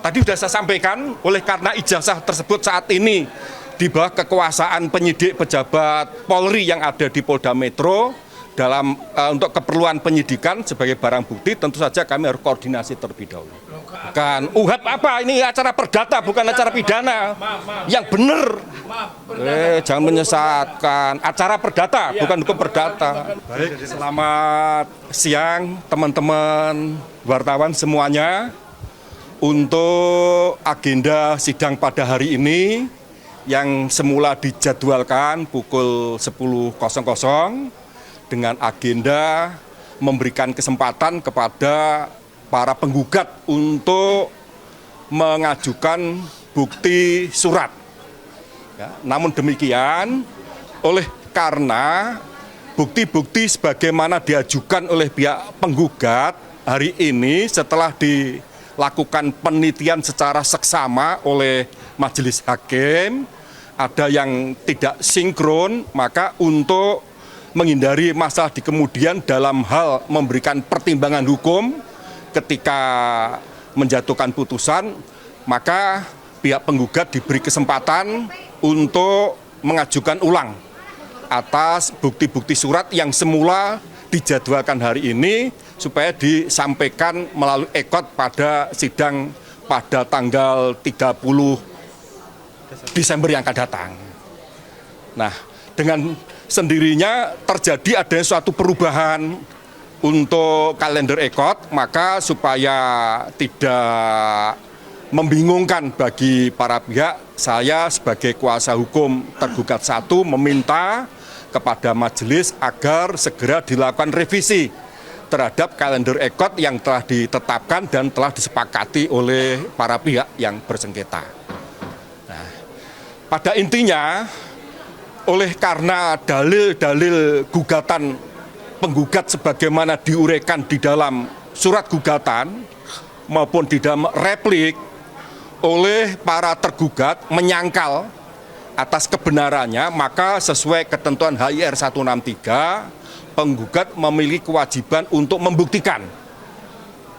tadi sudah saya sampaikan, oleh karena ijazah tersebut saat ini di bawah kekuasaan penyidik pejabat Polri yang ada di Polda Metro, dalam untuk keperluan penyidikan sebagai barang bukti, tentu saja kami harus koordinasi terlebih dahulu. Bukan UHAP apa, ini acara perdata bukan acara pidana. Yang benar. Jangan menyesatkan. Acara perdata bukan hukum perdata. Baik, selamat siang teman-teman wartawan semuanya. Untuk agenda sidang pada hari ini yang semula dijadwalkan pukul 10.00 dengan agenda memberikan kesempatan kepada para penggugat untuk mengajukan bukti surat. Ya, namun demikian, oleh karena bukti-bukti sebagaimana diajukan oleh pihak penggugat hari ini setelah dilakukan penelitian secara seksama oleh majelis hakim, ada yang tidak sinkron, maka untuk menghindari masalah di kemudian dalam hal memberikan pertimbangan hukum ketika menjatuhkan putusan, maka pihak penggugat diberi kesempatan untuk mengajukan ulang atas bukti-bukti surat yang semula dijadwalkan hari ini supaya disampaikan melalui ekot pada sidang pada tanggal 30 Desember yang akan datang. Nah, dengan sendirinya terjadi adanya suatu perubahan untuk kalender ekot, maka supaya tidak membingungkan bagi para pihak, saya sebagai kuasa hukum tergugat 1 meminta kepada majelis agar segera dilakukan revisi terhadap kalender ekot yang telah ditetapkan dan telah disepakati oleh para pihak yang bersengketa. Nah, pada intinya, oleh karena dalil-dalil gugatan penggugat sebagaimana diuraikan di dalam surat gugatan maupun di dalam replik oleh para tergugat menyangkal atas kebenarannya, maka sesuai ketentuan HIR 163, penggugat memiliki kewajiban untuk membuktikan.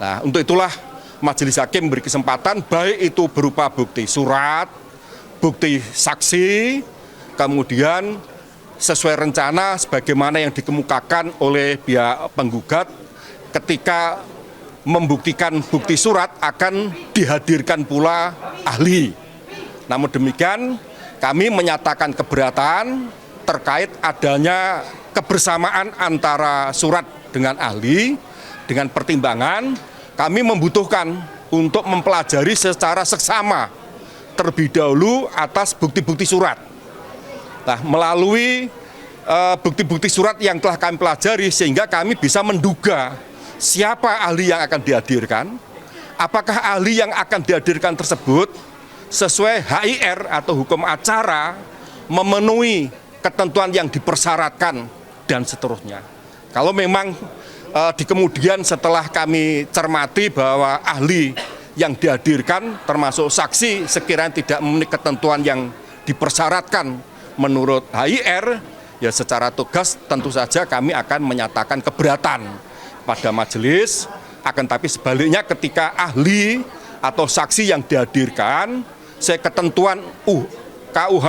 Nah, untuk itulah majelis hakim memberi kesempatan baik itu berupa bukti surat, bukti saksi, kemudian sesuai rencana sebagaimana yang dikemukakan oleh pihak penggugat ketika membuktikan bukti surat akan dihadirkan pula ahli. Namun demikian kami menyatakan keberatan terkait adanya kebersamaan antara surat dengan ahli, dengan pertimbangan kami membutuhkan untuk mempelajari secara seksama terlebih dahulu atas bukti-bukti surat. Nah, melalui bukti-bukti surat yang telah kami pelajari sehingga kami bisa menduga siapa ahli yang akan dihadirkan, apakah ahli yang akan dihadirkan tersebut sesuai HIR atau hukum acara memenuhi ketentuan yang dipersyaratkan dan seterusnya. Kalau memang di kemudian setelah kami cermati bahwa ahli yang dihadirkan termasuk saksi sekiranya tidak memenuhi ketentuan yang dipersyaratkan menurut HIR, ya secara tegas tentu saja kami akan menyatakan keberatan pada majelis. Akan tapi sebaliknya ketika ahli atau saksi yang dihadirkan sesuai ketentuan KUH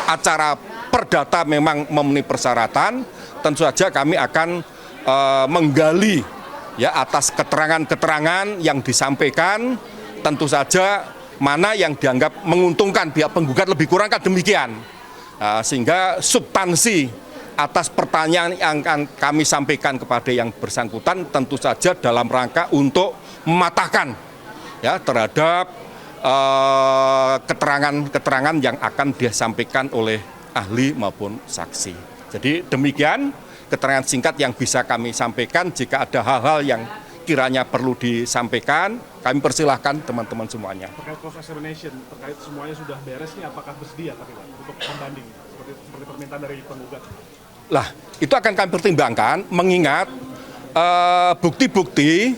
acara perdata memang memenuhi persyaratan, tentu saja kami akan menggali ya atas keterangan-keterangan yang disampaikan, tentu saja mana yang dianggap menguntungkan pihak penggugat, lebih kurang kan demikian. Sehingga substansi atas pertanyaan yang akan kami sampaikan kepada yang bersangkutan tentu saja dalam rangka untuk mematahkan ya terhadap keterangan-keterangan yang akan disampaikan oleh ahli maupun saksi. Jadi demikian keterangan singkat yang bisa kami sampaikan. Jika ada hal-hal yang kiranya perlu disampaikan, kami persilahkan teman-teman semuanya. Terkait cross examination, terkait semuanya sudah beres nih, apakah bersedia tapi Pak untuk pembanding seperti permintaan dari penggugat? Lah, itu akan kami pertimbangkan mengingat bukti-bukti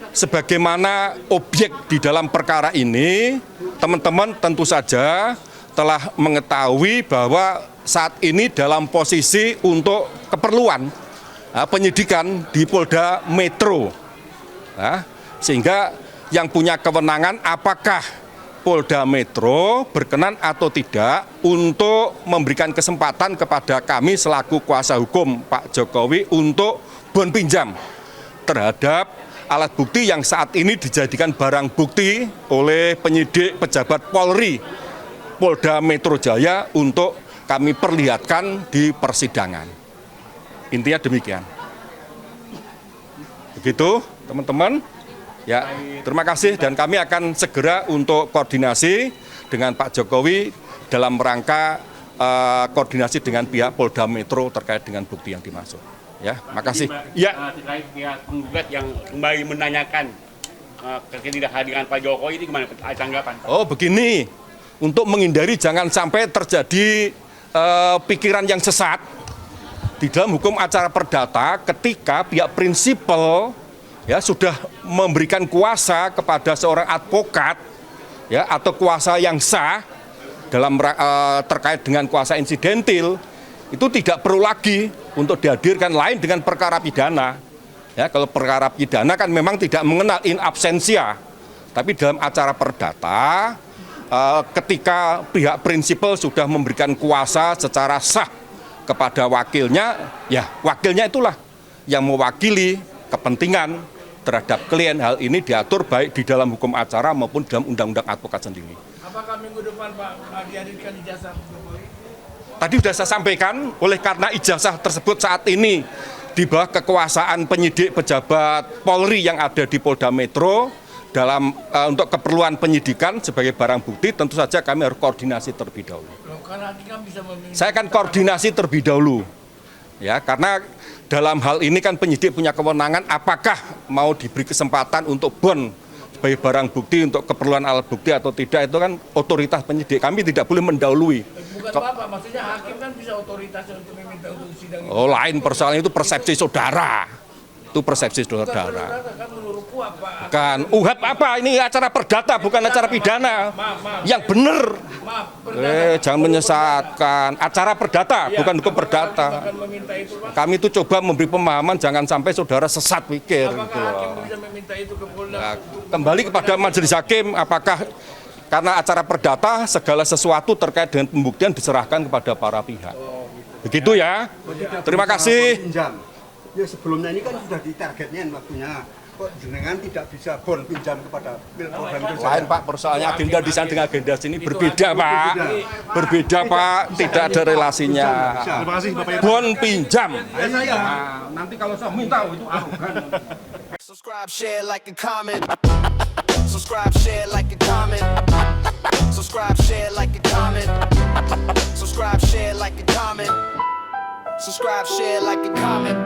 sebagaimana objek di dalam perkara ini, teman-teman tentu saja telah mengetahui bahwa saat ini dalam posisi untuk keperluan penyidikan di Polda Metro. Sehingga yang punya kewenangan apakah Polda Metro berkenan atau tidak untuk memberikan kesempatan kepada kami selaku kuasa hukum Pak Jokowi untuk bon pinjam terhadap alat bukti yang saat ini dijadikan barang bukti oleh penyidik pejabat Polri Polda Metro Jaya untuk kami perlihatkan di persidangan. Intinya demikian. Begitu, teman-teman. Ya, terima kasih dan kami akan segera untuk koordinasi dengan Pak Jokowi dalam rangka koordinasi dengan pihak Polda Metro terkait dengan bukti yang dimaksud. Ya, makasih. Ya. Terkait pihak penggugat yang kembali menanyakan ketidakhadiran Pak Jokowi ini gimana tanggapan? Oh, begini. Untuk menghindari jangan sampai terjadi pikiran yang sesat di dalam hukum acara perdata ketika pihak prinsipal ya sudah memberikan kuasa kepada seorang advokat ya atau kuasa yang sah dalam terkait dengan kuasa insidentil itu tidak perlu lagi untuk dihadirkan lain dengan perkara pidana. Ya, kalau perkara pidana kan memang tidak mengenal in absentia. Tapi dalam acara perdata ketika pihak prinsipal sudah memberikan kuasa secara sah kepada wakilnya, ya wakilnya itulah yang mewakili kepentingan terhadap klien. Hal ini diatur baik di dalam hukum acara maupun dalam undang-undang advokat sendiri. Apakah minggu depan Pak dihadirkan ijazah Jokowi? Tadi sudah saya sampaikan, oleh karena ijazah tersebut saat ini di bawah kekuasaan penyidik pejabat Polri yang ada di Polda Metro dalam untuk keperluan penyidikan sebagai barang bukti, tentu saja kami harus koordinasi terlebih dahulu. Saya akan koordinasi terlebih dahulu, ya karena dalam hal ini kan penyidik punya kewenangan apakah mau diberi kesempatan untuk bon sebagai barang bukti untuk keperluan alat bukti atau tidak, itu kan otoritas penyidik. Kami tidak boleh mendahului. Bukan Bapak, maksudnya hakim kan bisa otoritas untuk meminta untuk sidang itu. Oh, lain persoalan itu persepsi saudara. Itu persepsi saudara. Kan menurut KUHAP, Pak. Bukan, UHAP apa? Ini acara perdata, bukan acara pidana. Yang benar. Jangan menyesatkan. Acara perdata, bukan hukum perdata. Kami itu coba memberi pemahaman, jangan sampai saudara sesat pikir. Apakah Gitu hakim loh. bisa meminta itu ke Polda? Nah, kembali kepada majelis hakim, apakah karena acara perdata segala sesuatu terkait dengan pembuktian diserahkan kepada para pihak. Begitu ya. Terima kasih. Ya sebelumnya ini kan sudah ditargetnya waktunya. Kok jenengan tidak bisa bon pinjam kepada Polda Metro Jaya? Lain Pak, persoalannya agenda di sana dengan agenda sini berbeda Pak. Berbeda Pak, tidak ada relasinya. Terima kasih Bapak Yadi. Bon pinjam. Nah, nanti kalau saya minta itu arogan. Subscribe, share, like, and comment. Subscribe, share, like, and comment. Subscribe, share, like, and comment. Subscribe, share, like, and comment. Subscribe, share, like, and comment.